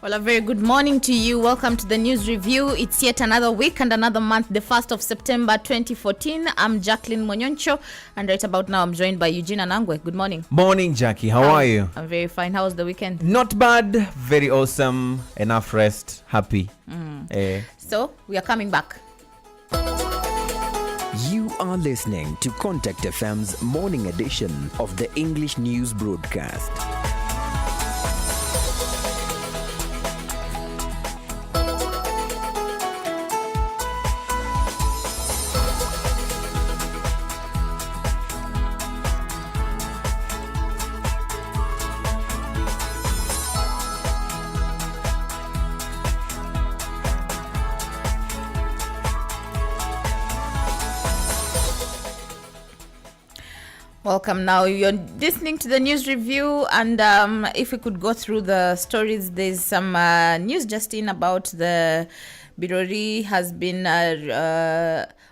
Well, a very good morning to you. Welcome to the news review. It's yet another week and another month, the 1st of September 2014. I'm Jacqueline Monyoncho, and right about now I'm joined by Eugene Anangwe. Good morning. Morning, Jackie. How are you? I'm very fine. How was the weekend? Not bad. Very awesome. Enough rest. Happy. So, we are coming back. You are listening to Contact FM's morning edition of the English News Broadcast. Welcome. Now you're listening to the news review, and if we could go through the stories, there's some news just in about the Birori has been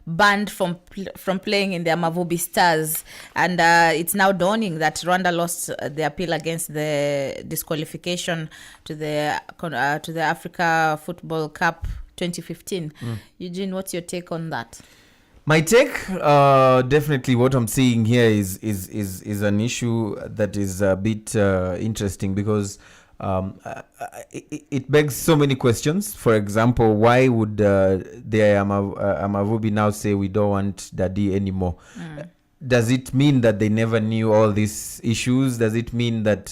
banned from playing in the Amavubi Stars, and it's now dawning that Rwanda lost the appeal against the disqualification to the Africa Football Cup 2015. Eugene, what's your take on that? My take, definitely what I'm seeing here is an issue that is a bit interesting because it begs so many questions. For example, why would the Amavubi now say we don't want Dadi anymore? Does it mean that they never knew all these issues? Does it mean that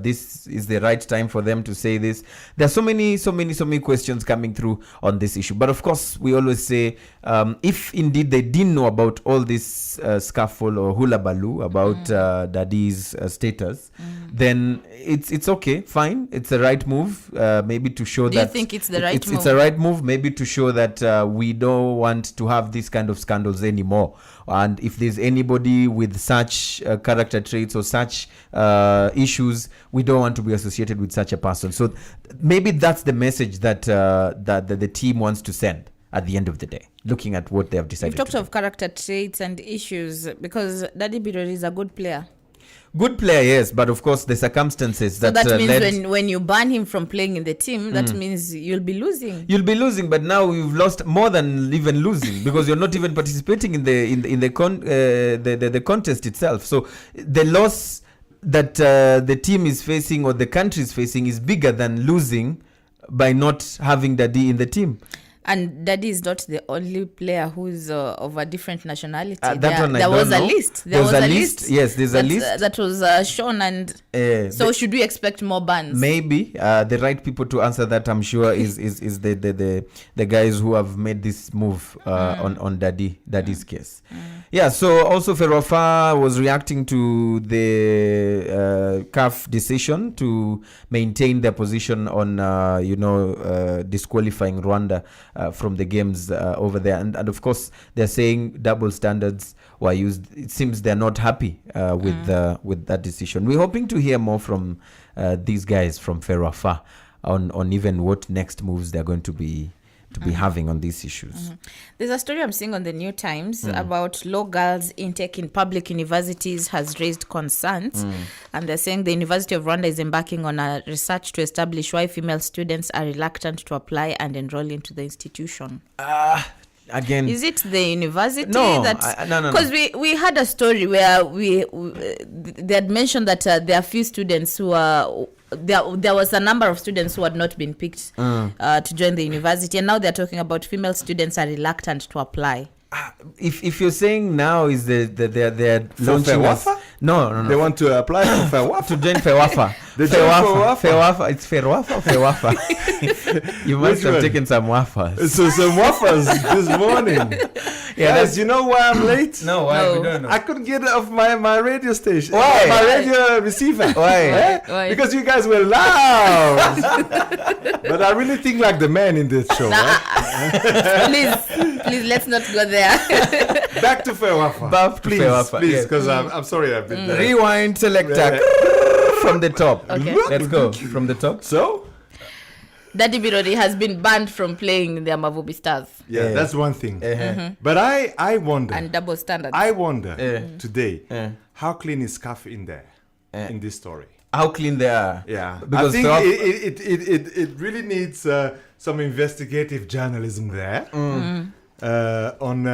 this is the right time for them to say this? There are so many questions coming through on this issue. But of course, we always say, if indeed they didn't know about all this scuffle or hula baloo about Dadi's status, then it's okay, fine. It's the right move, maybe to show that... Do you think it's the right move? It's a right move, maybe to show that we don't want to have these kind of scandals anymore. And if there's anybody with such character traits or such issues, we don't want to be associated with such a person. So maybe that's the message that the team wants to send at the end of the day, looking at what they have decided. You've talked of character traits and issues because Dadi Birori is a good player. Good player, yes, but of course the circumstances so that means when you ban him from playing in the team, that means you'll be losing. You'll be losing, but now you've lost more than even losing because you're not even participating in the contest itself. So the loss that the team is facing or the country is facing is bigger than losing by not having Dadi in the team. And Dadi is not the only player who's of a different nationality. There was a list. There was a list. Yes, there's a list that was shown, and so should we expect more bans? Maybe the right people to answer that, I'm sure, is the guys who have made this move on Dadi's case. Yeah. So also Ferwafa was reacting to the CAF decision to maintain their position on disqualifying Rwanda from the games over there, and of course they're saying double standards were used. It seems they're not happy with that decision. We're hoping to hear more from these guys from Ferwafa on even what next moves they're going to be having on these issues. There's a story I'm seeing on the New Times about low girls intake in public universities has raised concerns, and they're saying the University of Rwanda is embarking on a research to establish why female students are reluctant to apply and enroll into the institution. Again, is it the university? No, no. Because we had a story where they had mentioned that there are few students who are... There was a number of students who had not been picked to join the university, and now they're talking about female students are reluctant to apply. If you're saying now is they're launching no, they want to apply for Ferwafa to join Ferwafa. Ferwafa, it's Ferwafa or Ferwafa. You must have taken some wafas. So some wafas this morning. Yeah, guys, you know why I'm late? No, why? No. We don't know. I couldn't get off my radio station. Why? My radio receiver. Why? Why? Because you guys were loud. But I really think like the man in this show. Please, let's not go there. Back to Ferwafa. Please, because I'm sorry I've been there. Rewind, selector from the top. Okay. Let's go from the top. So? Dadi Birori has been banned from playing in the Amavubi Stars. Yeah, that's one thing. But I wonder. And double standards. I wonder today, how clean is CAF in there, in this story? how clean they are. Yeah, Because I think South- it really needs some investigative journalism there on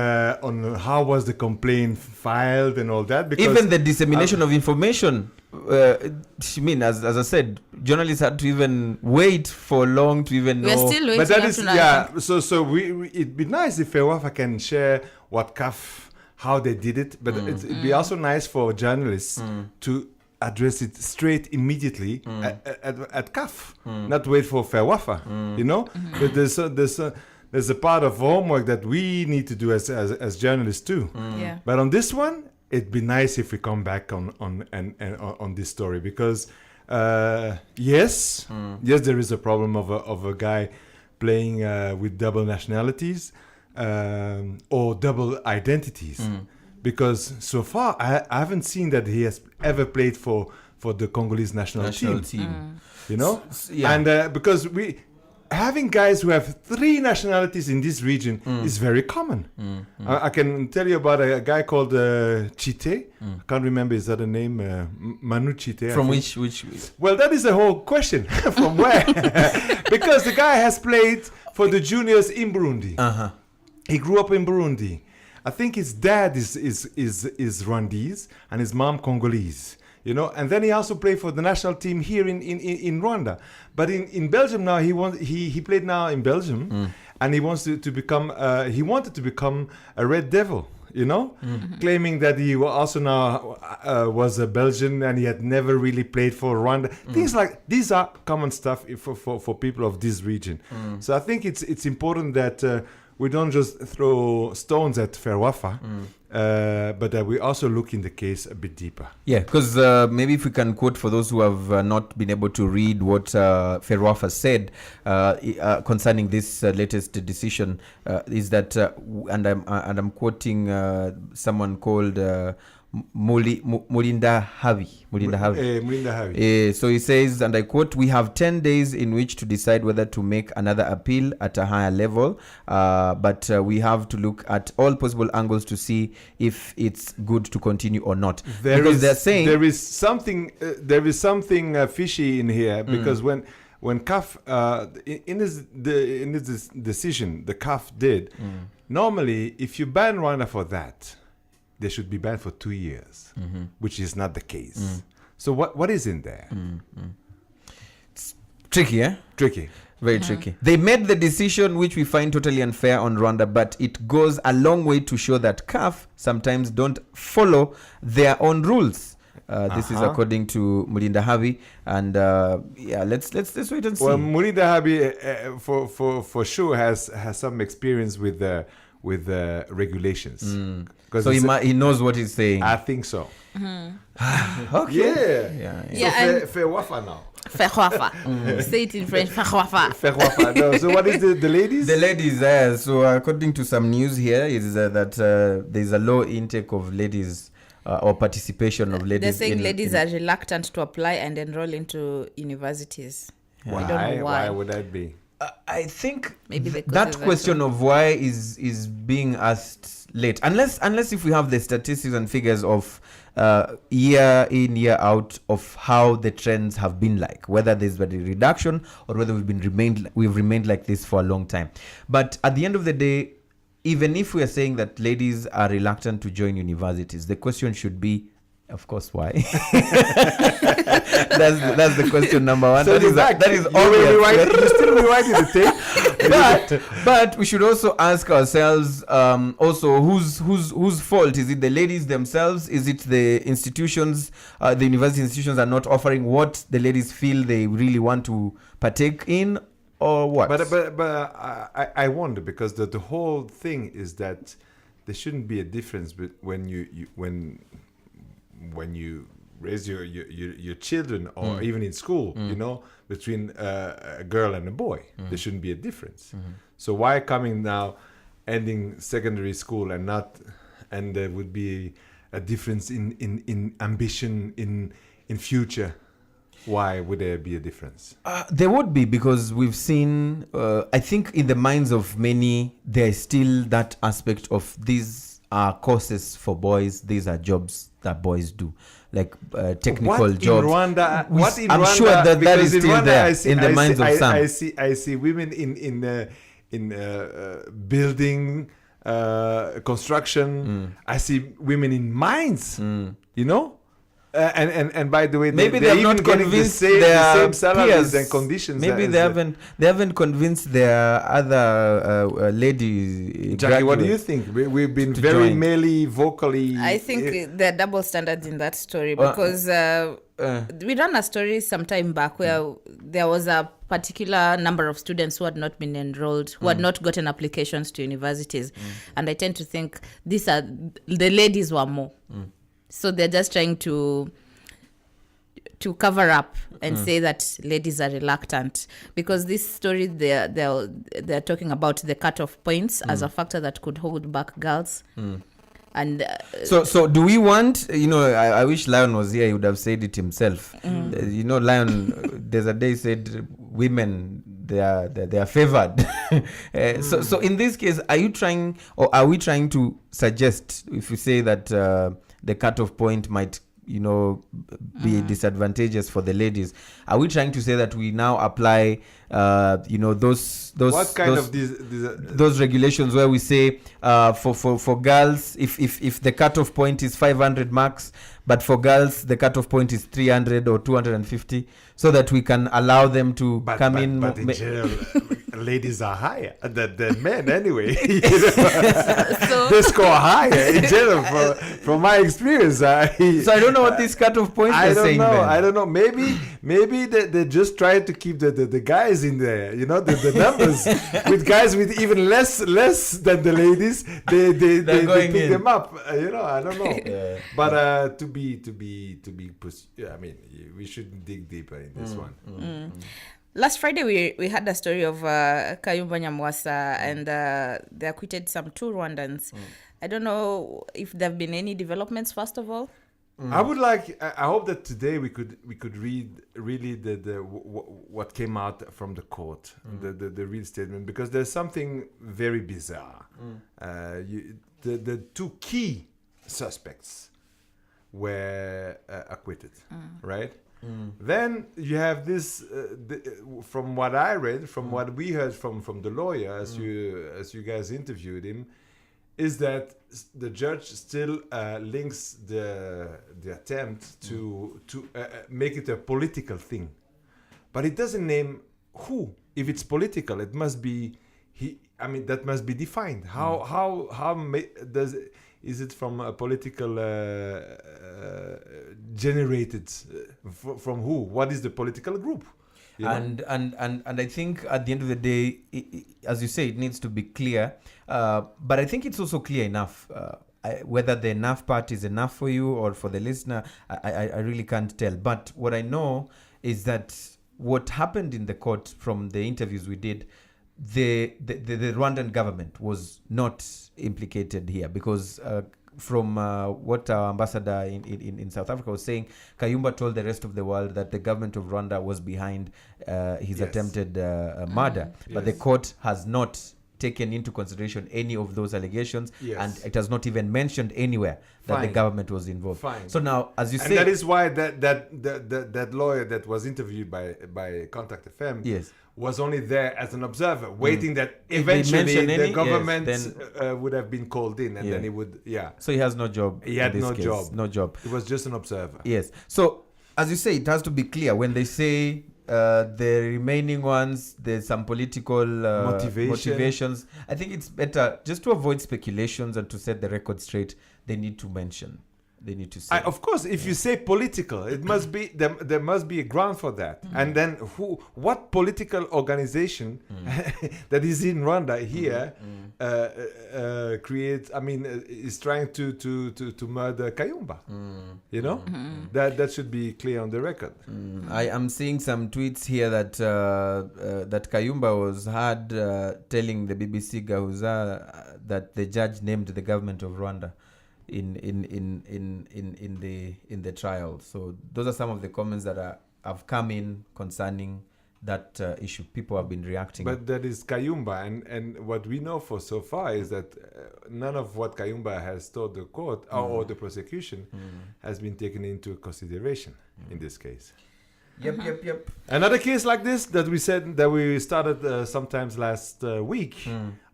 how was the complaint filed and all that. Because even the dissemination of information. I mean, as I said, journalists had to even wait for long to even know. We're still waiting. but that up is to now, I think. So we it'd be nice if FEWAFA can share what CAF how they did it, but it'd be also nice for journalists to address it straight immediately at CAF, not wait for FEWAFA. You know, but there's a part of homework that we need to do as journalists too. Yeah. But on this one, it'd be nice if we come back on this story because yes, there is a problem of a guy playing with double nationalities or double identities. Because so far I haven't seen that he has ever played for the Congolese national team. You know, yeah. and because having guys who have 3 nationalities in this region is very common. I can tell you about a guy called Chite. I can't remember his other name. Manu Chite. From I think. which? Well, that is the whole question. From where? Because the guy has played for the juniors in Burundi. He grew up in Burundi. I think his dad is Rwandese and his mom Congolese. You know, and then he also played for the national team here in Rwanda. But in Belgium now, he played now in Belgium, and he wants to become. He wanted to become a Red Devil. You know, claiming that he also now was a Belgian and he had never really played for Rwanda. Things like these are common stuff for people of this region. So I think it's important that we don't just throw stones at FEWAFA, but that we also look in the case a bit deeper. Yeah, because maybe if we can quote for those who have not been able to read what FEWAFA said concerning this latest decision, is that, and I'm quoting someone called Mulinda Havi. So he says, and I quote, "We have 10 days in which to decide whether to make another appeal at a higher level, but we have to look at all possible angles to see if it's good to continue or not." Because they're saying there is something fishy in here, because when CAF in this decision the CAF did, normally if you ban Rwanda for that, they should be banned for 2 years, which is not the case. So what is in there? it's tricky, eh? Tricky. Very tricky. They made the decision which we find totally unfair on Rwanda, but it goes a long way to show that CAF sometimes don't follow their own rules. This is according to Mulinda Havi, and let's wait and see. Well, Mulinda Havi for sure has some experience with regulations. So he knows what he's saying. I think so. Okay. Yeah, So FEWAFA now. FEWAFA. Say it in French. FEWAFA. FEWAFA. No, so what is the ladies? The ladies, so according to some news here, is that there's a low intake of ladies or participation of ladies. They're saying ladies are reluctant to apply and enroll into universities. Why? I don't know why. Why would that be? I think Maybe because that of question of why is being asked late, unless if we have the statistics and figures of year in year out of how the trends have been like, whether there's been a reduction or whether we've remained like this for a long time. But at the end of the day, even if we are saying that ladies are reluctant to join universities, the question should be, of course, why? that's the question number one. So that is you obvious. you still rewriting the tape. But we should also ask ourselves, also whose fault is it? The ladies themselves? Is it the institutions? The university institutions are not offering what the ladies feel they really want to partake in, or what? But I wonder, because the whole thing is that there shouldn't be a difference when you raise your children, or even in school, you know, between a girl and a boy. There shouldn't be a difference. So why coming now, ending secondary school and there would be a difference in ambition in future? Why would there be a difference? There would be, because we've seen, I think in the minds of many, there is still that aspect of these are courses for boys. These are jobs that boys do, like technical What jobs. In Rwanda, We- what in I'm Rwanda, sure that is because in still Rwanda, there in the minds of some. I see women in building, construction. I see women in mines. You know, and by the way, Maybe they they're have not even getting convinced the their same salaries peers and conditions. Maybe as they haven't convinced their other lady. Jackie, what do you graduates. think? We've been to very join. male vocally. I think there are double standards in that story Well, because we ran a story some time back where there was a particular number of students who had not been enrolled, who had not gotten applications to universities. And I tend to think the ladies were more. So they're just trying to cover up and say that ladies are reluctant, because this story they're talking about the cutoff points as a factor that could hold back girls. And So do we want, I wish Lion was here, he would have said it himself. Lion, there's a day he said women, they are favored. So in this case, are you trying, or are we trying to suggest, if you say that the cutoff point might be disadvantageous for the ladies, are we trying to say that we now apply those what kind those, of these those regulations where we say for girls, if the cutoff point is 500 marks, but for girls the cutoff point is 300 or 250, so that we can allow them to come in. But in general, ladies are higher than men anyway. so They score higher in general. From my experience, So I don't know what these cutoff points I are don't saying. know. Then. I don't know. Maybe they just try to keep the guys in there. The numbers with guys with even less than the ladies. They going pick in. them up. I don't know. Yeah. But to be I mean, we shouldn't dig deeper in this one. last Friday we had a story of Kayumba Nyamwasa and they acquitted some 2 Rwandans. I don't know if there have been any developments. First of all, I would like. I hope that today we could read really what came out from the court, the real statement, because there's something very bizarre. The 2 key suspects were acquitted, right? Then you have this, from what I read, from what we heard from the lawyer, as you guys interviewed him, is that the judge still links the attempt to make it a political thing, but it doesn't name who. If it's political, it must be that must be defined. Is it from a political generated from who? What is the political group? And I think at the end of the day, as you say, it needs to be clear. But I think it's also clear enough. Whether the enough part is enough for you or for the listener, I really can't tell. But what I know is that what happened in the court from the interviews we did, the Rwandan government was not implicated here, because from what our ambassador in South Africa was saying, Kayumba told the rest of the world that the government of Rwanda was behind his attempted murder. But the court has not taken into consideration any of those allegations, and it has not even mentioned anywhere that the government was involved. So now, as you say, and that is why that lawyer that was interviewed by Contact FM was only there as an observer, waiting that eventually the government would have been called in, and then he would, So he has no job. He had no job. He was just an observer. Yes. So, as you say, it has to be clear when they say the remaining ones, there's some political motivations. I think it's better, just to avoid speculations and to set the record straight, they need to mention. They need to say. Of course, if you say political, it must be there must be a ground for that. And then what political organization that is in Rwanda here creates? I mean, is trying to murder Kayumba. That should be clear on the record. I am seeing some tweets here that that Kayumba was heard telling the BBC Gahuza that the judge named the government of Rwanda in the trial. So those are some of the comments that have come in concerning that issue. People have been reacting. But that is Kayumba, and what we know for so far is that none of what Kayumba has told the court or the prosecution has been taken into consideration in this case. Yep. Another case like this that we said that we started sometimes last week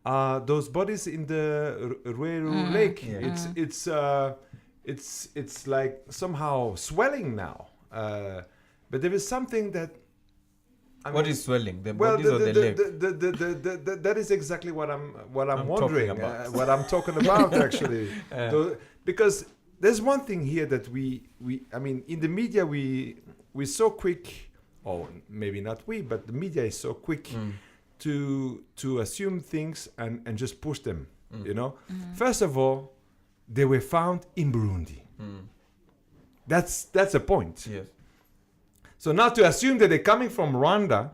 are those bodies in the Rueru Lake. Yeah. It's like somehow swelling now, but there is something that. What is swelling? The Well, bodies or the leg? that is exactly what I'm I'm wondering. talking about. What I'm talking about actually, because there's one thing here that we I mean, in the media we're so quick, or maybe not we, but the media is so quick to assume things and just push them. You know, first of all, they were found in Burundi. That's a point. Yes. So now to assume that they're coming from Rwanda,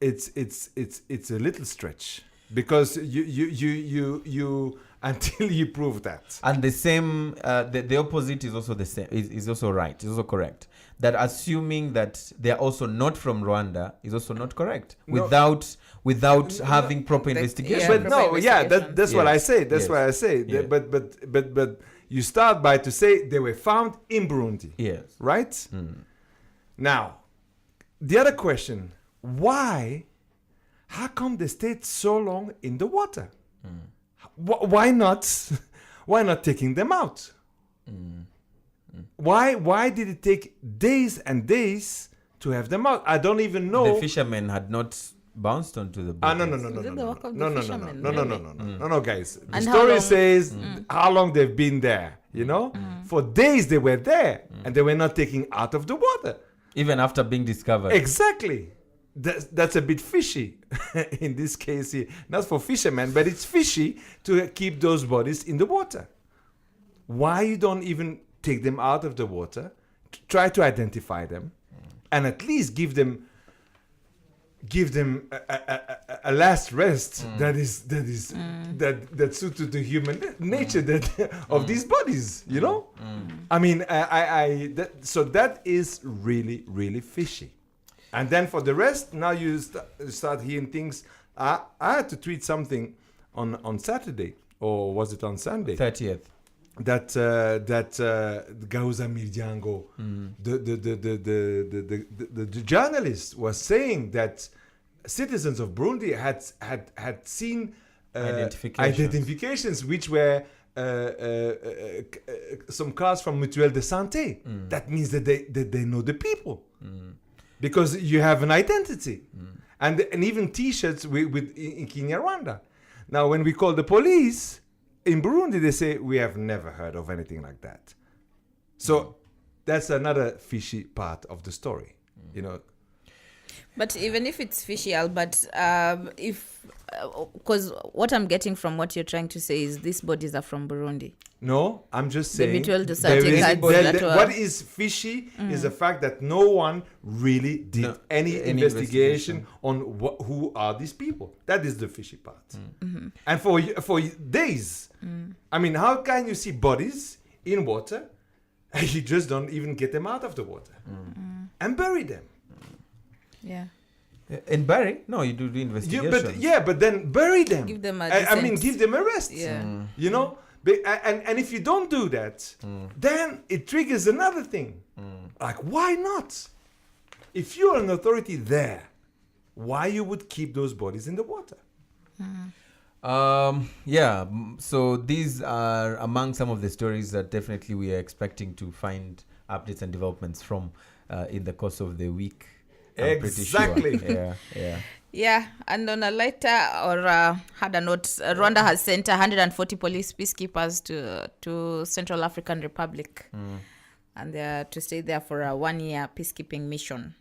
it's a little stretch, because you until you prove that. And the same, the opposite is also the same. Is also right. Is also correct. That assuming that they are also not from Rwanda is also not correct. No. Without having proper That- investigation. yeah, But proper no, yeah, investigation. that's what I Yes. say. That's Yes. what I say. Yeah. But you start by to say they were found in Burundi, Yes. right? Now, the other question: why? How come they stayed so long in the water? Why not? Why not taking them out? Why did it take days and days to have them out? I don't even know. The fishermen had not bounced onto the boat. Ah, no, Is it the work of the fishermen, really? no, guys. The And how story long- says how long they've been there. You know, for days they were there and they were not taken out of the water. Even after being discovered. Exactly. That's a bit fishy in this case here. Not for fishermen, but it's fishy to keep those bodies in the water. Why you don't even take them out of the water, try to identify them, and at least give them a last rest that suited the human nature of these bodies, you know. I mean, so that is really, really fishy. And then for the rest, now you start hearing things. I had to tweet something on Saturday, or was it on Sunday? 30th. That Gauza Mirjango, the journalist, was saying that citizens of Burundi had seen identifications which were some cars from Mutuelle de Santé. That means that they know the people, because you have an identity, and even T-shirts in Kinyarwanda. Now, when we call the police in Burundi, they say we have never heard of anything like that. So that's another fishy part of the story, you know. But even if it's fishy, Albert, because what I'm getting from what you're trying to say is these bodies are from Burundi. No, I'm just The saying. Mutuelle de there Santé is- cards there- that there- were- what is fishy is the fact that no one really did any investigation on who are these people. That is the fishy part. And for days, I mean, how can you see bodies in water and you just don't even get them out of the water and bury them? Yeah. In Barry? No, you do the investigation. But then bury them. Give them a I mean, decent- give them a rest. Yeah. You know, and if you don't do that, then it triggers another thing. Like, why not? If you're an authority there, why you would keep those bodies in the water? So these are among some of the stories that definitely we are expecting to find updates and developments from in the course of the week. I'm pretty sure. Exactly. Yeah. Yeah, and on a lighter or harder note, Rwanda has sent 140 police peacekeepers to Central African Republic, and they are to stay there for a 1-year peacekeeping mission.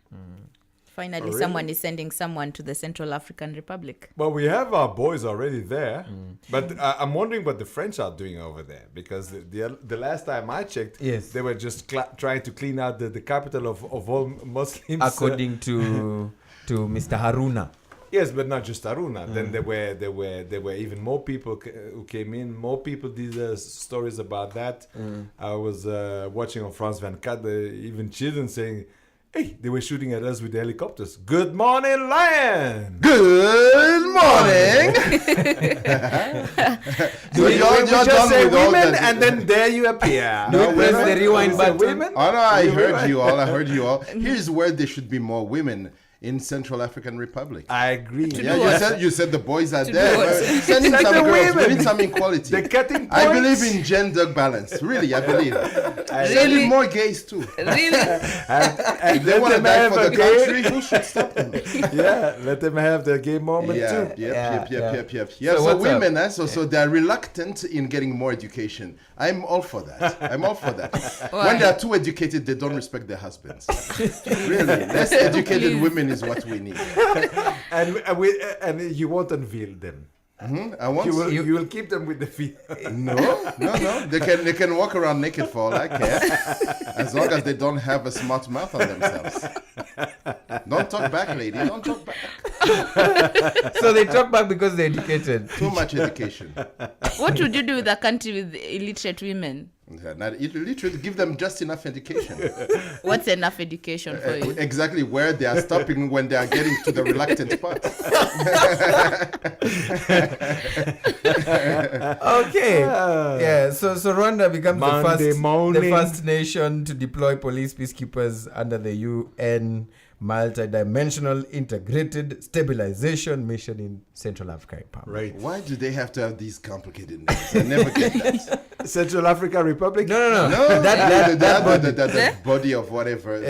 Finally, Oh, really? someone is sending someone to the Central African Republic. Well, we have our boys already there, but I'm wondering what the French are doing over there, because the last time I checked, Yes. they were just trying to clean out the capital of all Muslims. According to Mr. Haruna. Yes, but not just Aruna. Then there were even more people who came in. More people did stories about that. I was watching on France 24, even children saying, Hey, they were shooting at us with the helicopters. Good morning, lion. Good morning. So We you're just done say with all women, that. and then there you appear. No, Press women? the rewind We say button. women. Oh no, I We heard rewind. you all. I heard you all. Here's where there should be more women in Central African Republic. I agree. Yeah, what? you said the boys are To there. do what? Well, send in Like some the girls. We women. need some equality. The cutting I points. believe in gender balance. Really, I believe. Really? Send in more gays too. Really? If they want to them die have for a the gay- country, who should stop them? Yeah, let them have their gay moment Yeah, too. yep. So So what's women, so they're reluctant in getting more education. I'm all for that. Why? When they're too educated, they don't respect their husbands. Really, less educated Please. women is what we need. And you won't unveil them. I want You will keep them with the feet. no. They can walk around naked for all I care, as long as they don't have a smart mouth on themselves. Don't talk back, lady. Don't talk back. So they talk back because they're educated. Too much education. What would you do with a country with illiterate women? Not literally give them just enough education. What's enough education for you? Exactly where they are stopping when they are getting to the reluctant part. Okay. Yeah. So Rwanda becomes Monday the morning. first nation to deploy police peacekeepers under the UN multi-dimensional integrated stabilization mission in Central African Republic. Right. Why do they have to have these complicated names? I never get that. Central African Republic. No. No, That body. that body of whatever.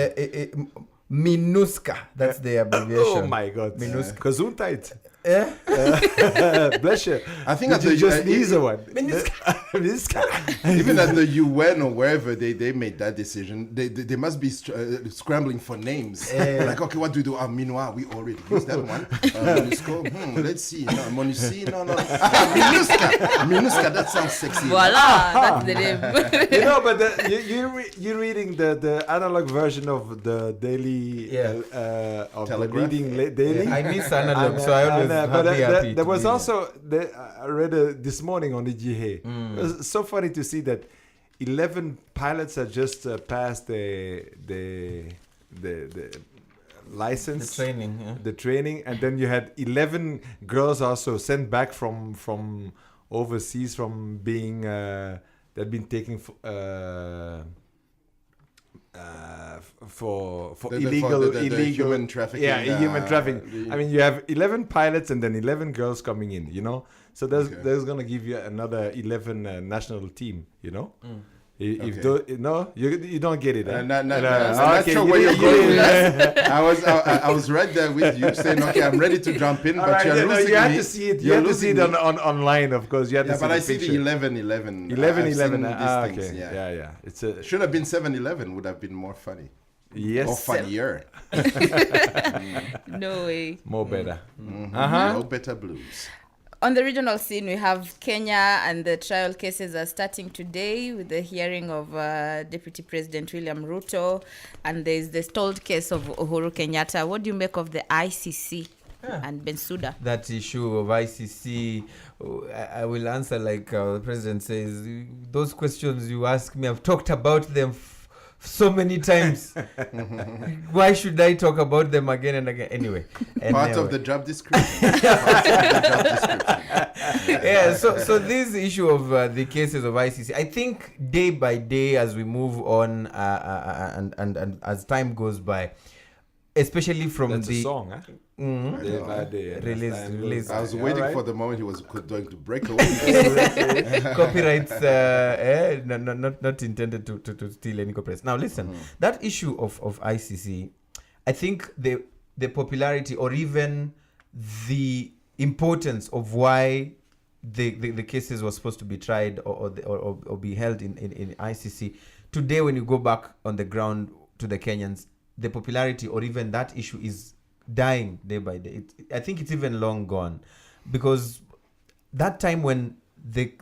MINUSCA. That's the abbreviation. Oh my God. MINUSCA. Gesundheit. Eh? Bless you. I think Did at you the just sneeze or what? MINUSCA. even at the UN or wherever they made that decision, they must be scrambling for names. Like, okay, what do we do? Minwa, we already used that one. MONUSCO, let's see. No, MONUSCI, no. MINUSCA, that sounds sexy. Voila, that's the name. You know, but you're reading the analog version of the daily of Telegraph? the reading daily. I miss analog, so I always happy. There to was be also I read this morning on the GH. It was so funny to see that 11 pilots had just passed the license, the training. Yeah. the training, and then you had 11 girls also sent back from overseas from being they'd been taken for illegal human trafficking. human trafficking. I mean, you have 11 pilots and then 11 girls coming in, you know, so there's gonna give you another 11 national team, you know. If you don't get it. I'm not sure where you're going with that. I was right there with you saying, okay, I'm ready to jump in, but you're losing you have me. to see it. You You're have to see losing it me. on online, of course. You have to see but the I see picture. the 11. 11. I've seen these Okay. things, Yeah. It's a Should have been 7-11. Would have been more funny. yes. Or funnier. No way. More better. No better blues. On the regional scene, we have Kenya, and the trial cases are starting today with the hearing of Deputy President William Ruto, and there's the stalled case of Uhuru Kenyatta. What do you make of the ICC and Bensouda? That issue of ICC, I will answer like the president says. Those questions you ask me, I've talked about them so many times. Why should I talk about them again and again? Anyway. Part of the job description. Yeah, so this issue of the cases of ICC, I think day by day as we move on and as time goes by, especially from That's the a song, huh? Day by day. Release. I was waiting Alright. for the moment he was going to break away. copyrights not intended to steal any copyrights. Now listen, that issue of ICC, I think the popularity or even the importance of why the cases were supposed to be tried or be held in ICC today, when you go back on the ground to the Kenyans, the popularity or even that issue is dying day by day. I think it's even long gone, because that time when they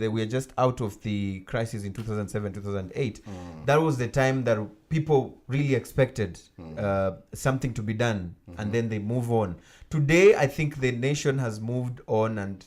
were just out of the crisis in 2007, 2008, that was the time that people really expected something to be done, and then they move on. Today, I think the nation has moved on, and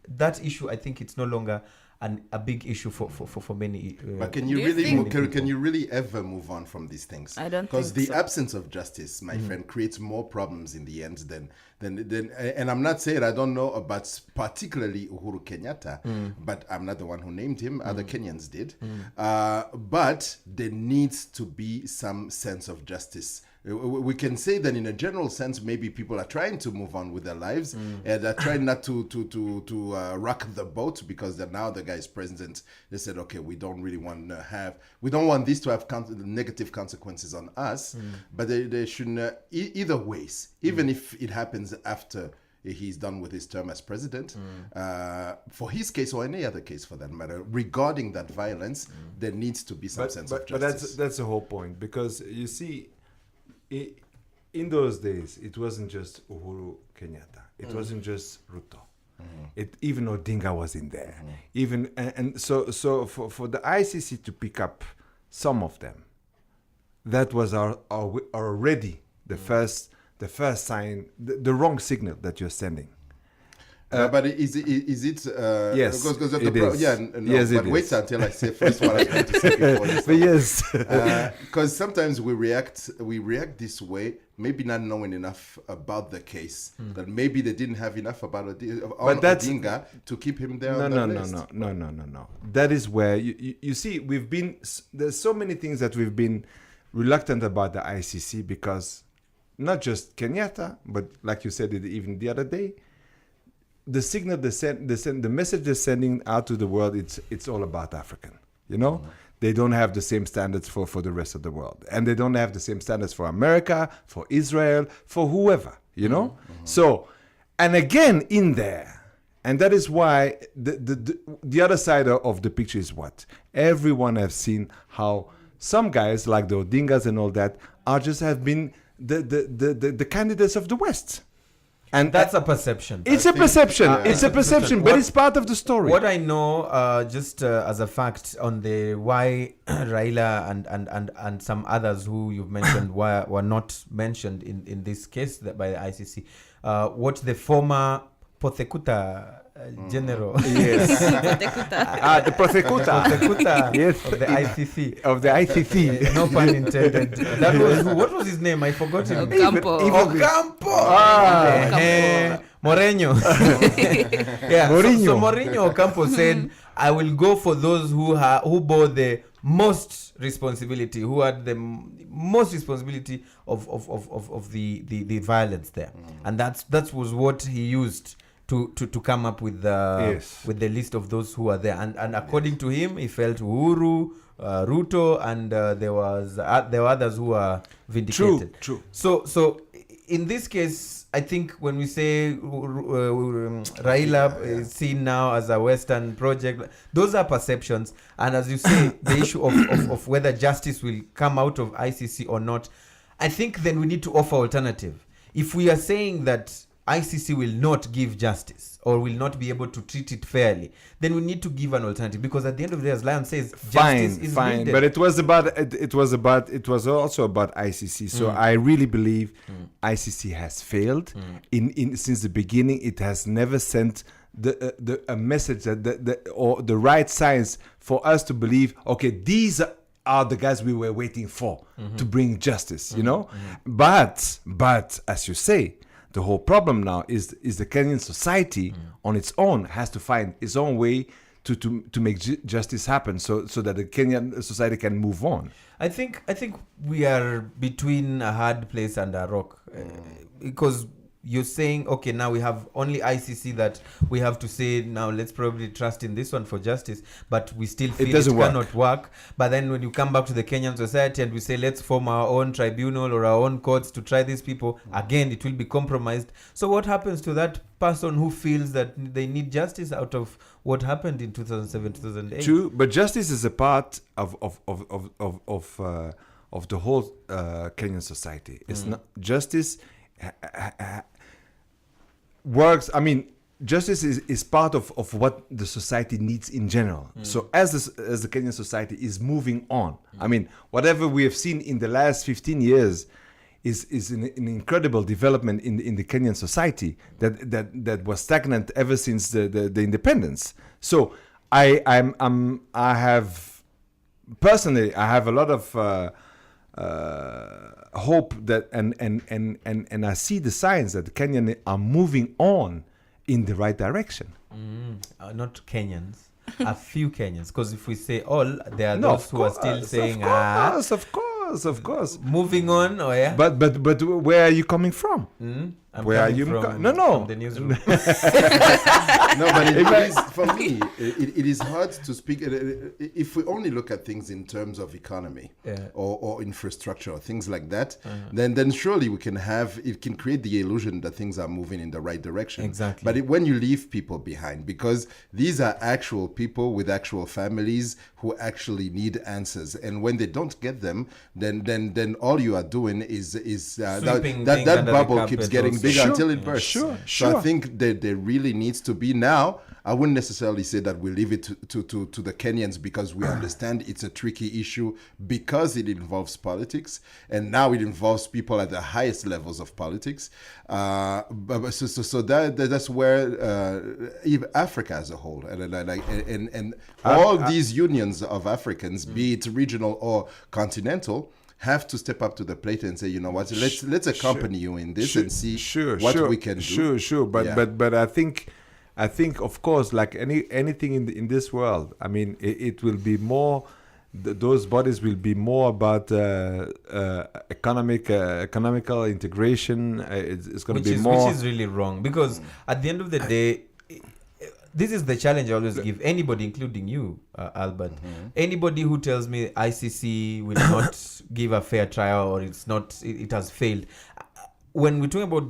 that issue, I think it's no longer a big issue for many. But can you Do you really think- can you really ever move on from these things? I don't because think the so. absence of justice, my friend, creates more problems in the end than. And I'm not saying I don't know about particularly Uhuru Kenyatta, but I'm not the one who named him. Other Kenyans did. But there needs to be some sense of justice. We can say that in a general sense, maybe people are trying to move on with their lives and are trying not to rock the boat because now the guy is president. They said, okay, we don't want this to have negative consequences on us, but they shouldn't, either ways, even if it happens after he's done with his term as president, for his case or any other case for that matter, regarding that violence, there needs to be some sense of justice. But that's the whole point, because you see, in those days, it wasn't just Uhuru Kenyatta. It wasn't just Ruto. Even Odinga was in there. So for the ICC to pick up some of them, that was already the first sign, the wrong signal that you're sending. But is it? Yes, Because it is. yeah, no, Yes, but it wait is. until I say first what I was going to say before you But start. yes. Because sometimes we react this way, maybe not knowing enough about the case. That maybe they didn't have enough about Odinga to keep him there. on the list. No. That is where you see there's so many things that we've been reluctant about the ICC, because not just Kenyatta, but like you said even the other day, the signal the message they're sending out to the world, it's all about African. They don't have the same standards for the rest of the world, and they don't have the same standards for America, for Israel, for whoever. So, and again in there, and that is why the other side of the picture is what everyone has seen, how some guys like the Odingas and all that have been the candidates of the West. And That's a perception. it's a perception. It's a perception, but it's part of the story. What I know, just as a fact, on the why Raila and some others who you've mentioned were not mentioned in this case by the ICC, what the former Pothekuta general, Yes. The prosecutor. Yes. of the ICC, Of the ICC. no pun intended. That was what was his name? I forgot him. Ocampo. Ocampo. Moreno. Yeah. Mourinho. So Mourinho Ocampo said, "I will go for those who bore the most responsibility, who had the most responsibility of the violence there," and that was what he used to come up with the list of those who are there, and according to him, he felt Uhuru, Ruto, and there were others who were vindicated. True. So in this case, I think when we say Raila is seen now as a Western project, those are perceptions. And as you say, the issue of whether justice will come out of ICC or not, I think then we need to offer alternative. If we are saying that ICC will not give justice or will not be able to treat it fairly, then we need to give an alternative, because at the end of the day, as Lion says, justice is Fine. needed. But it was also about ICC. So I really believe ICC has failed. In since the beginning, it has never sent a message or the right signs for us to believe, okay, these are the guys we were waiting for to bring justice, But as you say, the whole problem now is the Kenyan society on its own has to find its own way to make justice happen, so that the Kenyan society can move on. I think we are between a hard place and a rock, because you're saying, okay, now we have only ICC that we have to say, now let's probably trust in this one for justice, but we still feel it cannot work. But then when you come back to the Kenyan society and we say, let's form our own tribunal or our own courts to try these people, again, it will be compromised. So what happens to that person who feels that they need justice out of what happened in 2007, 2008? True, but justice is a part of the whole Kenyan society. It's not justice. Works. I mean, justice is part of what the society needs in general. So as the Kenyan society is moving on, I mean, whatever we have seen in the last 15 years is an incredible development in the Kenyan society that was stagnant ever since the independence. So I have personally, I have a lot of hope that, and I see the signs that the Kenyans are moving on in the right direction. Not Kenyans. A few Kenyans, because if we say all, there are No, those of who are still course, saying, of course. moving on, oh yeah. But where are you coming from? I'm where are coming you from, no. from the newsroom. No, but it is, for me, it is hard to speak. If we only look at things in terms of economy or infrastructure or things like that, then surely it can create the illusion that things are moving in the right direction. Exactly. But when you leave people behind, because these are actual people with actual families who actually need answers, and when they don't get them, then all you are doing is Sweeping that things under the bubble carpet keeps getting also. bigger Sure. until it bursts. Sure. So I think that there really needs to be now. I wouldn't necessarily say that we leave it to the Kenyans, because we understand it's a tricky issue because it involves politics, and now it involves people at the highest levels of politics. So that's where even Africa as a whole, and all these unions of Africans, be it regional or continental, have to step up to the plate and say, you know what, let's accompany you in this and see what we can do. Sure. But I think of course, like anything in this world, I mean, it will be more. Those bodies will be more about economical integration. It's going to be more. Which is really wrong, because at the end of the day, this is the challenge I always give anybody, including you, Albert. Anybody who tells me ICC will not give a fair trial, or it has failed. When we're talking about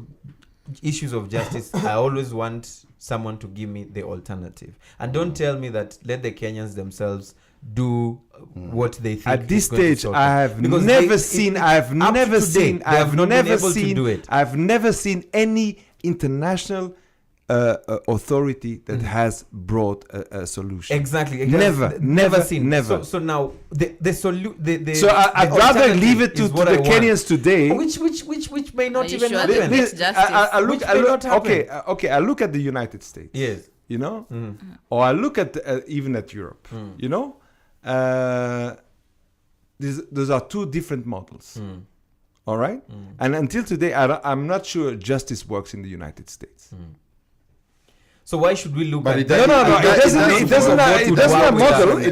issues of justice, I always want someone to give me the alternative, and don't tell me that let the Kenyans themselves do what they think. At this is going to stage, sort I out. have Because never seen any international authority that has brought a solution. Exactly. Never seen. So now the solution. So I'd rather leave it to the Kenyans today. Which may not Are you even sure happen. that makes justice? I look. Which may not happen. Okay. I look at the United States. Yes. You know, or I look at even at Europe. You know, those are two different models. All right, and until today, I'm not sure justice works in the United States. So why should we look But at it that? doesn't- It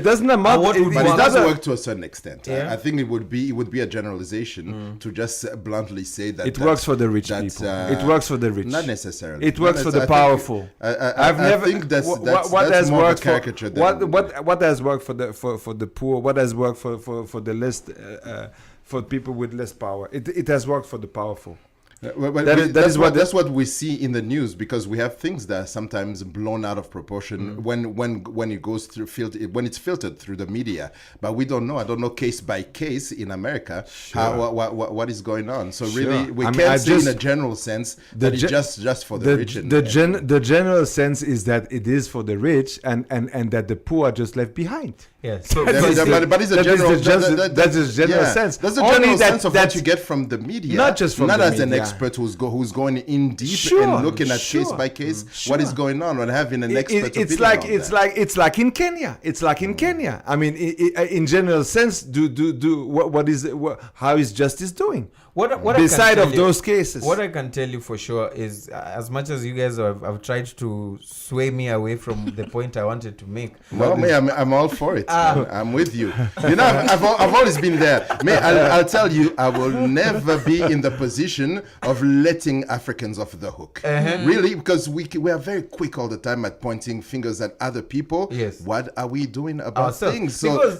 doesn't model. But it does work to a certain extent. Yeah. I think it would be a generalization to just bluntly say that It works for the rich people. It works for the rich. Not necessarily. It works for the powerful. I think that's has more of a worked caricature. what has worked for the poor? What has worked for the less for people with less power? It has worked for the powerful. That's what we see in the news, because we have things that are sometimes blown out of proportion when it goes through when it's filtered through the media. But we don't know. I don't know case by case in America how what is going on. So really, we can't say in a general sense that it's just for the rich. The general sense is that it is for the rich, and that the poor are just left behind. Yes. So But it's a general. That is general sense. That's the Only general that- sense of what you get from the media, Not just from not the as an media. expert who's going in deep Sure, and looking at sure. case by case what is going on, and having an expert It's opinion like on it's that. like it's like in Kenya. It's like in Kenya. I mean, in general sense, how is justice doing? Beside of those cases, What I can tell you for sure is, as much as you guys have tried to sway me away from the point I wanted to make. No, I'm all for it. I'm with you. You know, I've always been there. I'll tell you, I will never be in the position of letting Africans off the hook. Really, because we are very quick all the time at pointing fingers at other people. Yes. What are we doing about Ourselves. things? So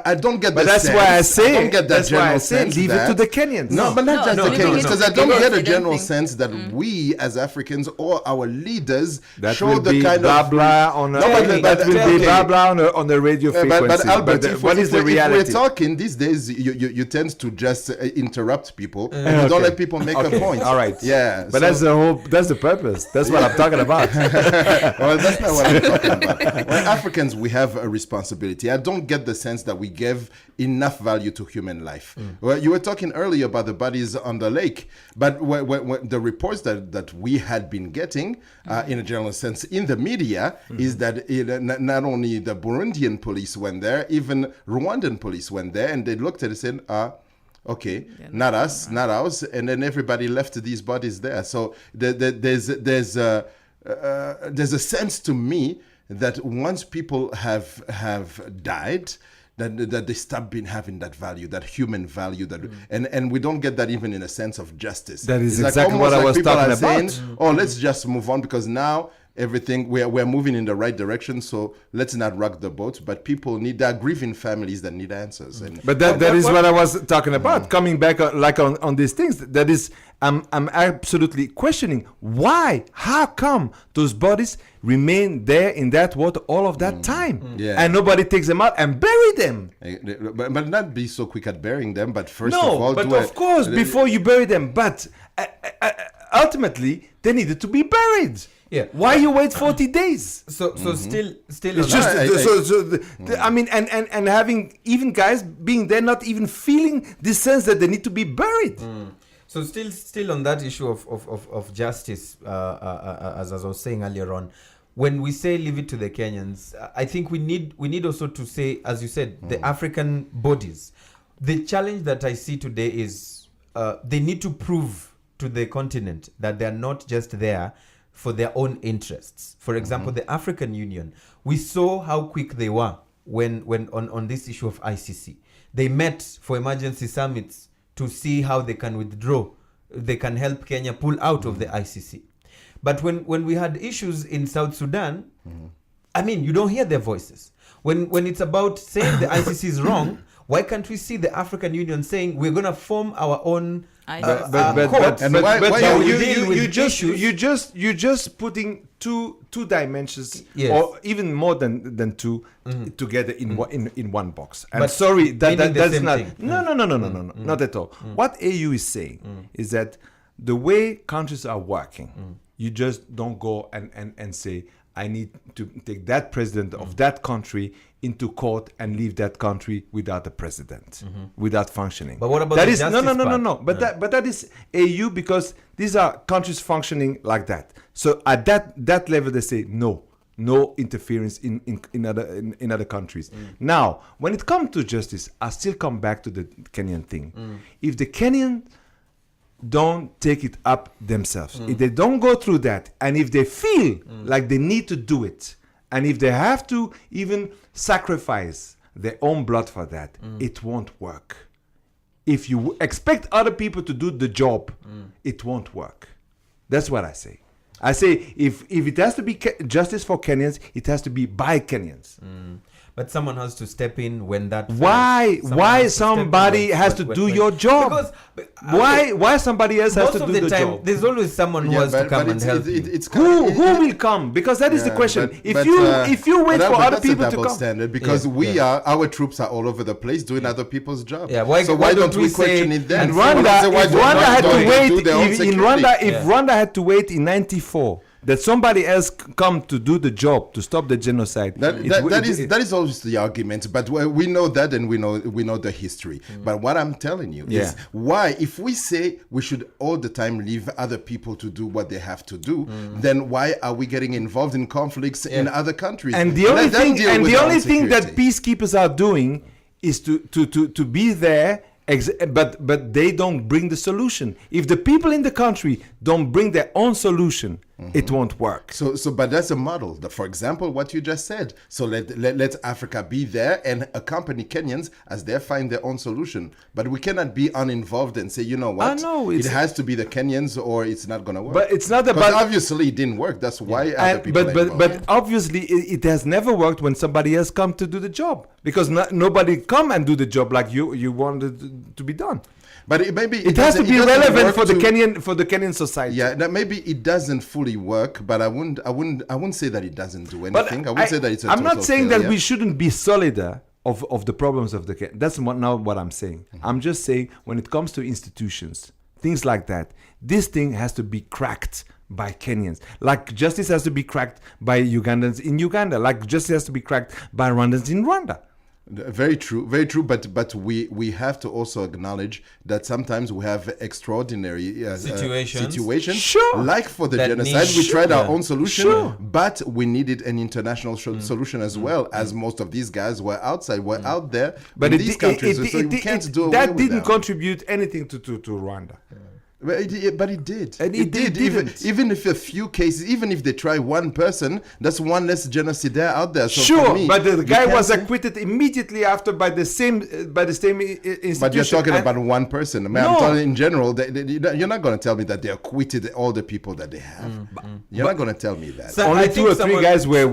I don't get But the that's sense. why I say. I don't get that That's why I general say sense leave it to that- the Kenyans. No, but not just the leaving Kenyans, it to because the I don't Kenyans, get I a don't general think- sense that we as Africans or our leaders That show will the be kind blah of blah on No, but- that will okay. be blah blah on the radio frequency. But Albert, what is the reality? If we're talking these days, you tend to just interrupt people and you don't let people make up the point. All right. Yeah. But that's the purpose. That's what I'm talking about. Well, that's not what I'm talking about. Well, Africans, we have a responsibility. I don't get the sense that we give enough value to human life. Well, you were talking earlier about the bodies on the lake, but when the reports that we had been getting, in a general sense, in the media, is that not only the Burundian police went there, even Rwandan police went there, and they looked at it and said, okay, not us, not ours, and then everybody left these bodies there. So there's a sense to me that once people have died, that they stop having that value, that human value, and we don't get that even in a sense of justice. That is It's exactly almost what I was people talking are saying, about. oh, let's just move on because now everything we're moving in the right direction, so let's not rock the boat. But people there are grieving families that need answers. And But that is what I was talking about. Coming back on these things, that is, I'm absolutely questioning why, how come those bodies remain there in that water all of that time, Yeah. and nobody takes them out and bury them. but not be so quick at burying them. But first No, of all, but of course, before you bury them, but ultimately they needed to be buried. Yeah. Why you wait 40 days? So still It's on just that. I mean, and having even guys being there, not even feeling this sense that they need to be buried. So still on that issue of justice, as I was saying earlier on, when we say leave it to the Kenyans, I think we need also to say, as you said, the African bodies. The challenge that I see today is they need to prove to the continent that they are not just there for their own interests. For example, the African Union, we saw how quick they were when on this issue of ICC. They met for emergency summits to see how they can withdraw, they can help Kenya pull out of the ICC. But when we had issues in South Sudan, I mean, you don't hear their voices. When it's about saying the ICC is wrong, why can't we see the African Union saying we're going to form our own court? And why you just putting two dimensions, Yes. or even more than two, together in one box. And But sorry, meaning the that's same not. thing. No, not at all. What AU is saying is that the way countries are working, you just don't go and say, I need to take that president of that country into court and leave that country without a president, without functioning. But what about that the is no. justice part? But that is AU, because these are countries functioning like that. So at that level, they say no interference in other countries. Now, when it comes to justice, I still come back to the Kenyan thing. If the Kenyan don't take it up themselves, if they don't go through that, and if they feel like they need to do it, and if they have to even sacrifice their own blood for that, it won't work. If you expect other people to do the job, it won't work. That's what I say. I say if it has to be justice for Kenyans, it has to be by Kenyans. But someone has to step in when that. Why somebody has to do your job? Because why somebody else has most to of do the the time job? there's always someone who has to come and help you. Who will come? Because that is the question. If you wait for other people to come, standard, because our troops are all over the place doing other people's jobs. Yeah, so why don't we question it then? And Rwanda, if Rwanda had to wait in Rwanda, if Yeah. Rwanda had to wait in '94 that somebody else come to do the job to stop the genocide. That is always the argument, but we know that, and we know the history. But what I'm telling you is why, if we say we should all the time leave other people to do what they have to do, then why are we getting involved in conflicts in other countries? And the only thing that security. peacekeepers are doing is to be there. But they don't bring the solution. If the people in the country don't bring their own solution, it won't work. But that's a model. For example, what you just said. So let Africa be there and accompany Kenyans as they find their own solution. But we cannot be uninvolved and say, you know what? It has to be the Kenyans or it's not going to work. But it's not about. Because obviously it didn't work. That's why other people. But obviously it has never worked when somebody else come to do the job, because nobody come and do the job like you wanted to be done. But it has to be relevant for the Kenyan society. Yeah, that maybe it doesn't fully work, but I wouldn't say that it doesn't do anything. I would say that it's a I'm not saying failure. that we shouldn't be solidar of the problems of the Kenyan. That's not what I'm saying. I'm just saying when it comes to institutions, things like that. This thing has to be cracked by Kenyans. Like justice has to be cracked by Ugandans in Uganda. Like justice has to be cracked by Rwandans in Rwanda. Very true, very true. But we have to also acknowledge that sometimes we have extraordinary situations. Sure. Like for the That genocide, need- we tried our yeah. own solution, Sure. but we needed an international solution as well, as most of these guys were outside, were out there, But in these countries. So we can't do away that with didn't them. contribute anything to Rwanda. But it did. And it didn't. Even if a few cases, even if they try one person, that's one less genocide out there. So for Sure, me, but the you guy can't was say- acquitted immediately after by the same institution. But you're talking And- about one person. I mean, No. I'm talking in general. You're not going to tell me that they acquitted all the people that they have. You're not going to tell me that. So only I 2 think or 3 someone- guys were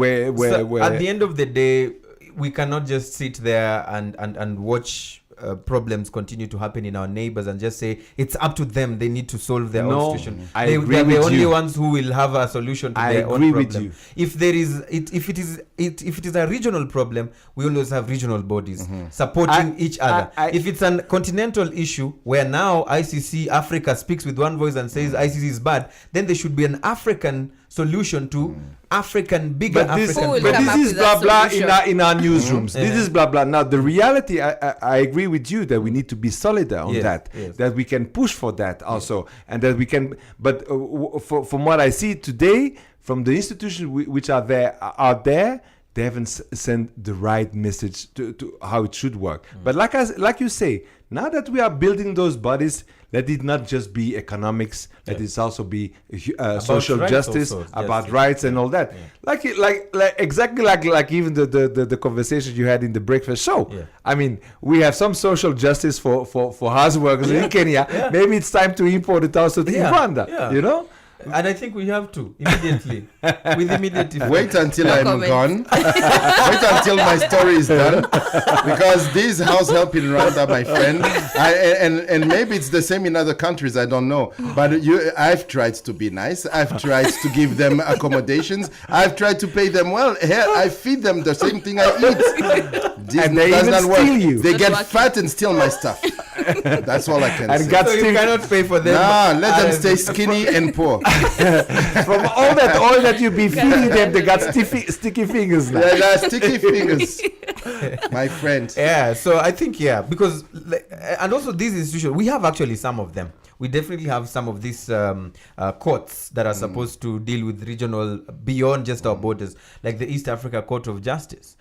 So at the end of the day, we cannot just sit there and watch problems continue to happen in our neighbors and just say it's up to them. They need to solve their No, own situation. I They agree are the with only you. ones who will have a solution to I their own agree with problem. you. If it is a regional problem, we always have regional bodies supporting each other. If it's a continental issue where now ICC Africa speaks with one voice and says ICC is bad, then there should be an African solution to African bigger But this, African Who will but come this up is with blah that blah solution? in our newsrooms. This Yeah. is blah blah. Now the reality, I agree with you that we need to be solid on Yes, that. yes. That we can push for that also, and that we can. But from what I see today, from the institutions which are there out there, they haven't sent the right message to how it should work. But like you say, now that we are building those bodies, let it not just be economics. Let it also be social rights justice, also, about justice. rights and all that. Like exactly like even the conversation you had in the breakfast show. Yeah. I mean, we have some social justice for house workers in Kenya. Yeah. Maybe it's time to import it also to Yeah. Rwanda. Yeah. You know. And I think we have to immediately with immediate effect. Wait until No I'm comment. gone. Wait until my story is done. Because this house help in Rwanda, my friend, and maybe it's the same in other countries, I don't know. But I've tried to be nice. I've tried to give them accommodations. I've tried to pay them well. Here, I feed them the same thing I eat. This And they does even not work. steal you. They Not get working. fat and steal my stuff. That's all I can And say. got So you still cannot pay for them. Nah, let them Uh, stay skinny and poor. from all that you be feeding them, they got sticky fingers now. They're sticky fingers, my friend. Yeah, so I think because and also these institutions, we have actually some of them. We definitely have some of these courts that are supposed to deal with regional beyond just our borders, like the East Africa Court of Justice.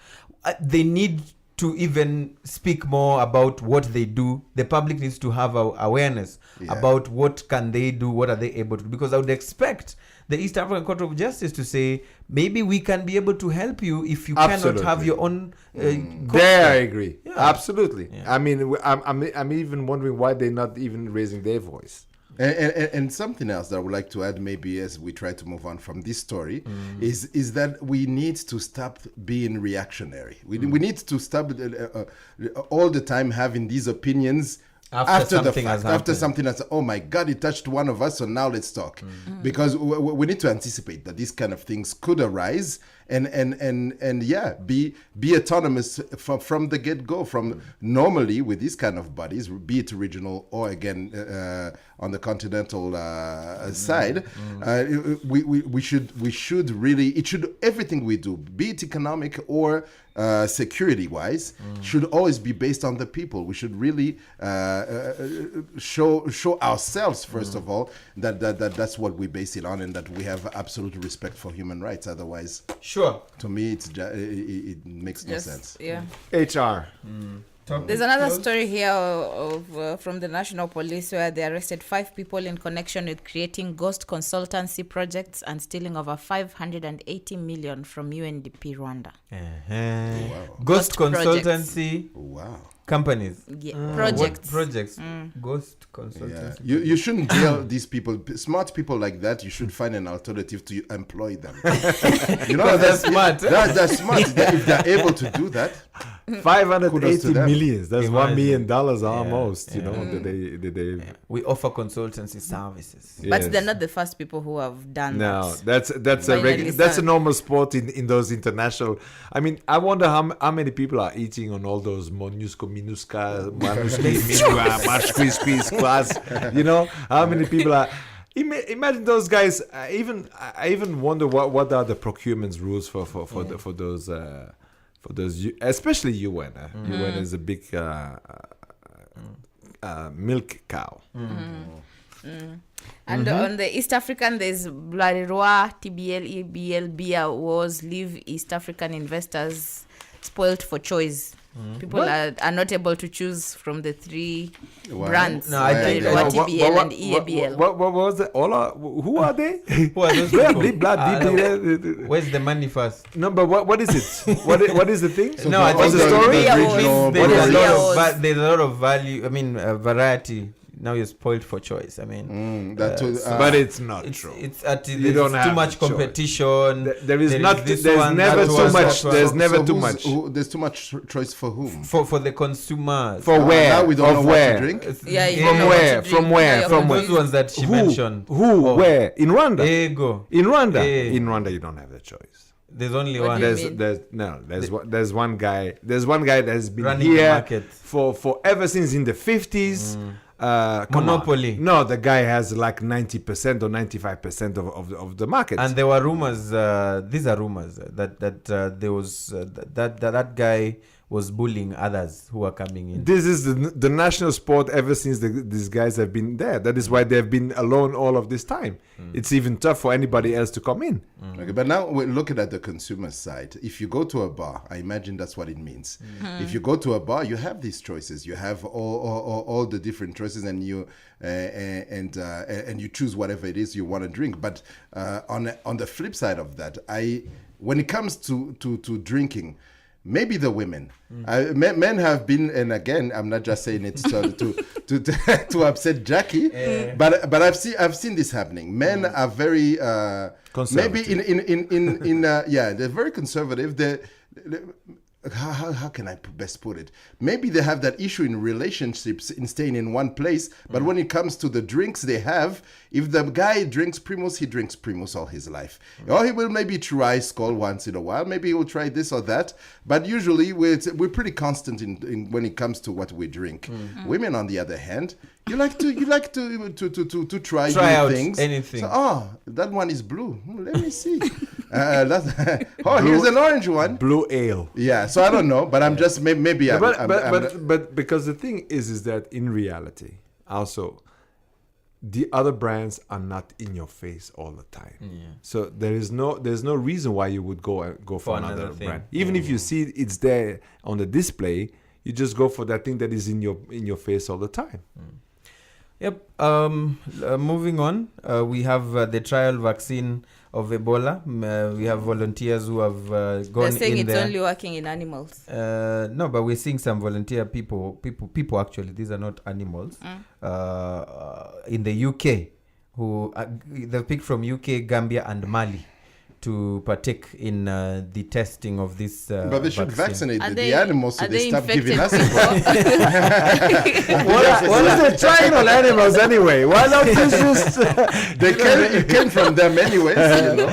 They need to even speak more about what they do. The public needs to have awareness about what can they do, what are they able to do, because I would expect the East African Court of Justice to say maybe we can be able to help you if you Absolutely. cannot have your own There, I agree. Yeah. Absolutely. Yeah. I mean, I'm even wondering why they're not even raising their voice. And something else that I would like to add, maybe as we try to move on from this story, is that we need to stop being reactionary. We need to stop all the time having these opinions After the something has fact, after happened. something has, oh my God, it touched one of us, so now let's talk. Because we need to anticipate that these kind of things could arise and be autonomous from the get-go. From normally with these kind of bodies, be it regional or again on the continental side, we should really, it should, everything we do, be it economic or security wise, should always be based on the people. We should really show ourselves first of all that's what we base it on, and that we have absolute respect for human rights. Otherwise, Sure. to me, it makes no sense. Yeah. HR. There's another story here of from the National Police where they arrested 5 people in connection with creating ghost consultancy projects and stealing over 580 million from UNDP Rwanda. Ghost Ghost projects. consultancy Wow. companies. Yeah, What projects. projects? Ghost Yeah, consultancy. you shouldn't jail these people. Smart people like that, you should find an alternative to employ them. You know, They're smart. They're smart. If they're able to do that, Kudos to 580 them. millions. That's $1 Imagine. million almost. You know, that they We offer consultancy services. But yes. they're not the first people who have done No, that. that's Finally that's a start. normal sport in those international. I mean, I wonder how many people are eating on all those MONUSCO Minuska, Manuski, Minua, March Crispy, Class. You know how many people are. Imagine those guys. I even wonder what are the procurement rules for those especially UN. UN is a big milk cow. And on the East African, there's Blarirwa, TBL, EBL, Beer Wars, leave East African investors spoiled for choice. People are not able to choose from the three brands. No, I think Blarirwa, TBL, and EABL. What was the Ola? Who are they? Who are those Where people? Where's the money first? No, but what is it? what is the thing? So No, I all think the the story- regional There's There's a Beer lot Wars. of there's a lot of value. I mean, variety. Now you're spoiled for choice. I mean, But it's not true. it's at You there's don't too have much the choice. competition. There is this there's one, never that too one, much. that one. There's never too who's- much. there's too much choice for whom? for the consumers. For where? Now we don't Of know where? what to drink. Yeah, you From know what where? to From drink. where? Yeah, From those ones that she mentioned. Who? Oh. Where? In Rwanda? There you go. In Rwanda? Eh. In Rwanda, you don't have the choice. There's only What one. do you There's mean? There's one guy that has been Running the here market. for ever since in the 50s. Come on. Monopoly. No, the guy has like 90% or 95% of the market. And there were rumors. These are rumors that there was that guy was bullying others who were coming in. This is the national sport ever since these guys have been there. That is why they've been alone all of this time. It's even tough for anybody else to come in. Okay, but now we're looking at the consumer side. If you go to a bar, I imagine that's what it means. If you go to a bar, you have these choices. You have all the different choices, and you choose whatever it is you want to drink. But on the flip side of that, when it comes to drinking, maybe the women, men have been, and again, I'm not just saying it to upset Jackie, but I've seen this happening. Men are very maybe they're very conservative. How can I best put it? Maybe they have that issue in relationships in staying in one place, but when it comes to the drinks they have, if the guy drinks Primus, he drinks Primus all his life. Or he will maybe try Skol once in a while. Maybe he will try this or that. But usually we're pretty constant in when it comes to what we drink. Women, on the other hand, you like to try new out things. anything. So, that one is blue. Let me see. Here's an orange one. Blue ale. Yeah, so I don't know, but I'm just maybe But because the thing is that in reality, also, the other brands are not in your face all the time. So there's no reason why you would go for another another thing. brand. Even if you see it's there on the display, you just go for that thing that is in your face all the time. Yep. Moving on, we have the trial vaccine of Ebola. We have volunteers who have gone They're saying in it's there. only working in animals. No, but we're seeing some volunteer people actually. These are not animals. In the UK, who they've picked from UK, Gambia, and Mali to partake in the testing of this. but they should vaccine. vaccinate the animals so they stop giving us. What is the trial animals anyway? Why not just It came from them anyways, you know.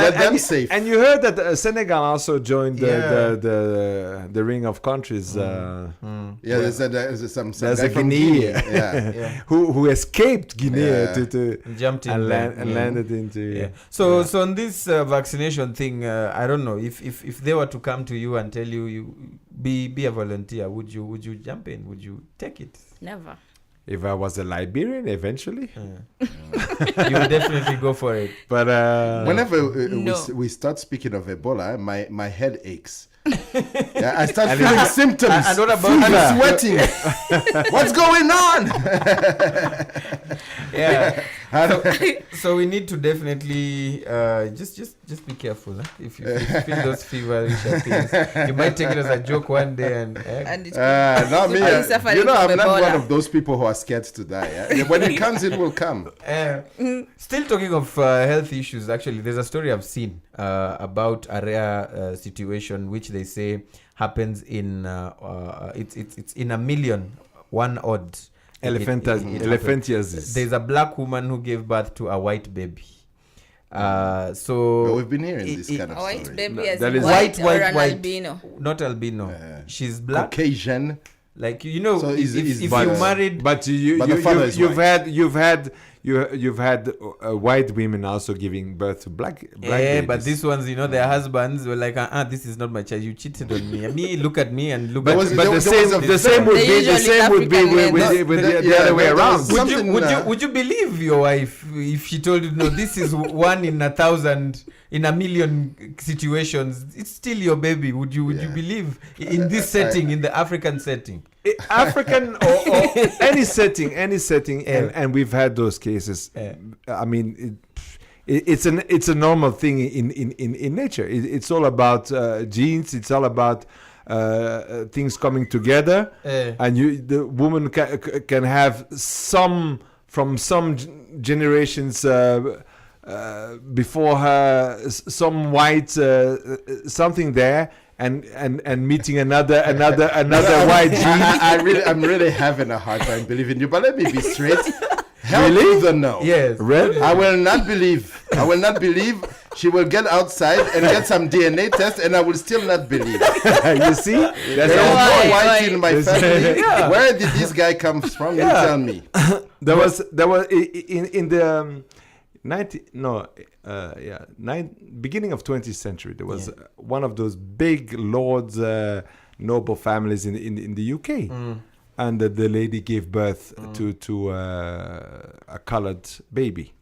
Get them safe. And you heard that Senegal also joined Yeah. the ring of countries. Yeah, there's some There's guy a from Guinea. Yeah. who escaped Guinea Yeah. to Jumped in and, there. and landed into Yeah. So on this vaccination thing, I don't know if they were to come to you and tell you be a volunteer, would you jump in? Would you take it? Never. If I was a Liberian eventually, You would definitely go for it. but Whenever No. we start speaking of Ebola, my head aches. Yeah, I start feeling symptoms. and what about I'm sweating. What's going on? Yeah. So we need to definitely just be careful. Huh? If you feel those feverish things, you might take it as a joke one day and. And it Not me. Are you suffering You know, from I'm not Ebola? one of those people who are scared to die. Yeah? When it comes, it will come. Still talking of health issues, actually, there's a story I've seen about a rare situation which they say happens in it's in a million, one odd. It happens. elephantiasis. There's a black woman who gave birth to a white baby. So But we've been hearing this kind of A white story. baby as that in is- white, or White, an white. albino. not albino. She's black. Caucasian. Like you know, So if is you but- married, But But the father is you've white. you've had white women also giving birth to black yeah, but babies. these ones, you know, their husbands were like, this is not my child. You cheated on me. Me, look at me and look But at was- me. But there the was same a- the same would They be the usually same would be African with men. the other way there around. was Would you, something, would you believe your wife if she told you, no, this is 1 in 1,000, in a million situations? It's still your baby. Would you believe in this setting, in the African setting? African or any setting, and we've had those cases. I mean, it's a normal thing in nature. It's all about genes. It's all about things coming together, and the woman can have some from some generations before her, some white something there. And meeting another white gene. I'm really having a hard time believing you. But let me be straight. Hell Really? to the no. Yes. I will not believe. I will not believe. She will get outside and get some DNA test, and I will still not believe. You see, There is Why? no white Why? in my family. Where did this guy come from? You tell me. there was in the beginning of 20th century. There was one of those big lords, noble families in the UK, and the lady gave birth to a colored baby.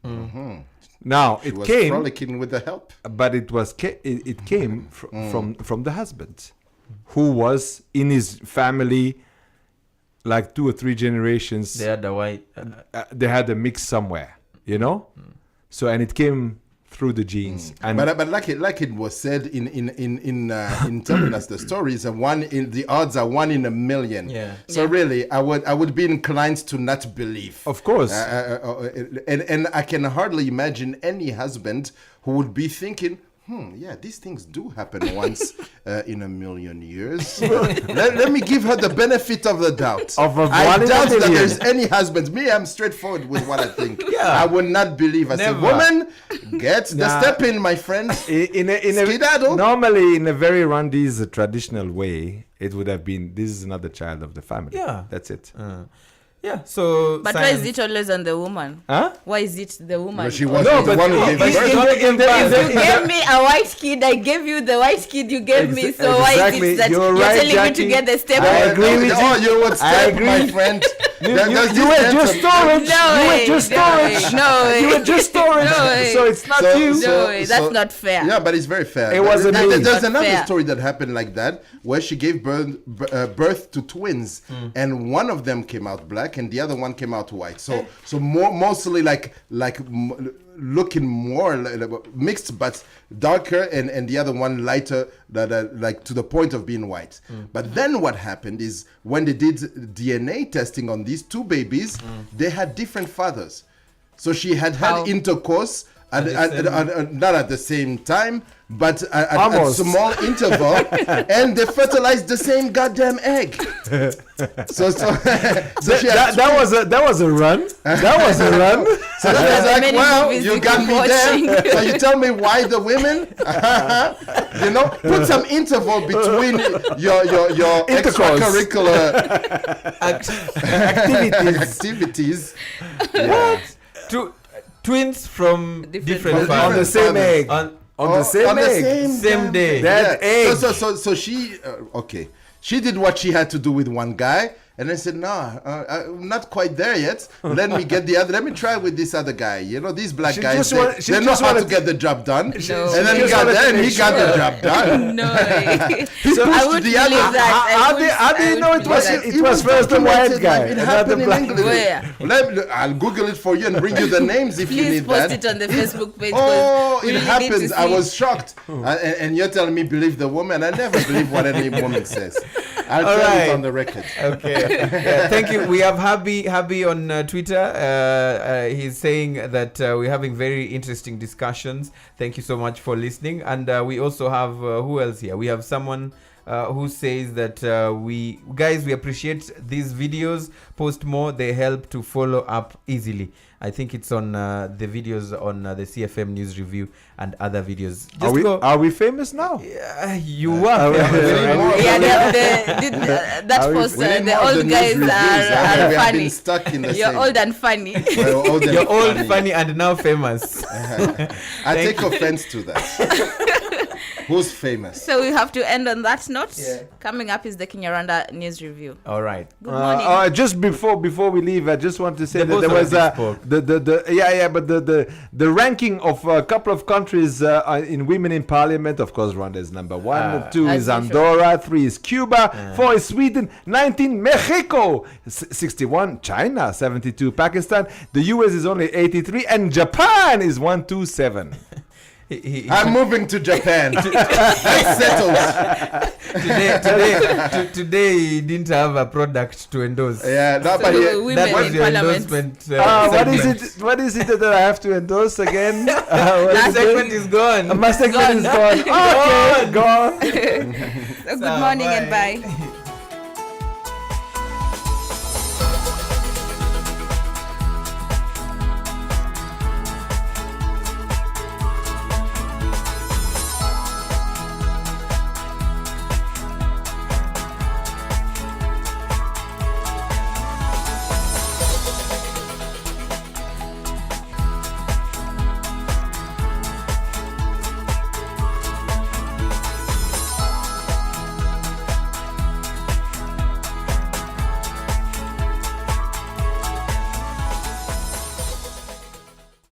Now She it was came, frolicking with the help. but it came from the husband, who was in his family, like 2 or 3 generations. They had the white. They had a mix somewhere, you know. So and it came through the genes. And But like it was said in telling us the stories, the odds are 1 in a million. Yeah. So really, I would be inclined to not believe. of course, And I can hardly imagine any husband who would be thinking, yeah, these things do happen once in a million years. let me give her the benefit of the doubt. Of a I 1 in a doubt that million. there's any husband. Me, I'm straightforward with what I think. Yeah. I would not believe. I said, Never. woman, get the Nah. step in, my friend. Skedaddle. normally in a very Rwandese traditional way, it would have been, this is another child of the family. Yeah. That's it. Yeah. So. But why is it always on the woman? Huh? Why is it the woman? But she was No, the but one who gave but birth. in the- You gave me a white kid, I gave you the white kid you gave me. So why is Exactly. it that You're you're right, telling me to Jackie. get the step? I agree with Oh, you. you would step, agree. my friend. You There's were this just sense of- storage. No You way, were just no storage. way, no way. You were just storage. No way. So it's not So- you. No way, that's not fair. Yeah, but it's very fair. It wasn't me. There's That's not another fair. story that happened like that, where she gave birth to twins, and one of them came out black, and the other one came out white. So mostly looking more mixed, but darker, and the other one lighter, like to the point of being white. But then what happened is when they did DNA testing on these 2 babies, they had different fathers. So she had How? intercourse not at the same time, but at a Almost. small interval, and they fertilized the same goddamn egg. So she had That was a run. That was a run. so then I was like, Many well, movies you you got keep me watching. there. So you tell me why the women, put some interval between your Intercourse. extracurricular Activities. activities. Yeah. Twins from different From fathers. On the same fathers. egg. On On the same egg. same damn day. thing. That egg. So she okay. She did what she had to do with one guy, and I said, "No, I'm not quite there yet. Let me get the other. Let me try with this other guy. These black She guys, just they, want- she they know just how to wanted- get the job done. No. And then She he just got wanted there, to and he make got the sure. job done. No way. He I pushed would the believe other. that. How do you know it was that. it was first the white documented, guy, like, It another happened in black England. Where? I'll Google it for you and bring you the names if you Please need post that. it on the Facebook page. Oh, we it really need happens. to I see. was shocked. And you're telling me believe the woman. I never believe what any woman says. I'll tell right. it on the record. Okay. Yeah, thank you. We have Habi on Twitter. He's saying that we're having very interesting discussions. Thank you so much for listening. And we also have who else here? We have someone who says that we appreciate these videos. Post more; they help to follow up easily. I think it's on the videos on the CFM News Review and other videos. Are we famous now? You are. That post, the old guys are we have funny. been stuck in the You're same. old and funny. We're old and You're old, funny. funny, and now famous. I take offense to that. Who's famous? So we have to end on that note. Yeah. Coming up is the Kinyarwanda News Review. All right. Good morning. Just before we leave, I just want to say They that both there was already spoke. the ranking of a couple of countries in women in parliament. Of course, Rwanda is number 1. 2 As is usual. Andorra. 3 is Cuba. 4 is Sweden. 19 Mexico. 61 China. 72 Pakistan. The US is only 83, and Japan is 127. I'm moving to Japan. That's settled. Today he didn't have a product to endorse. Yeah, no, So but the yeah, women That was in your parliament. endorsement. what is it that I have to endorse again? What That is segment it? is gone. My segment is gone. Okay, gone. So good morning and bye.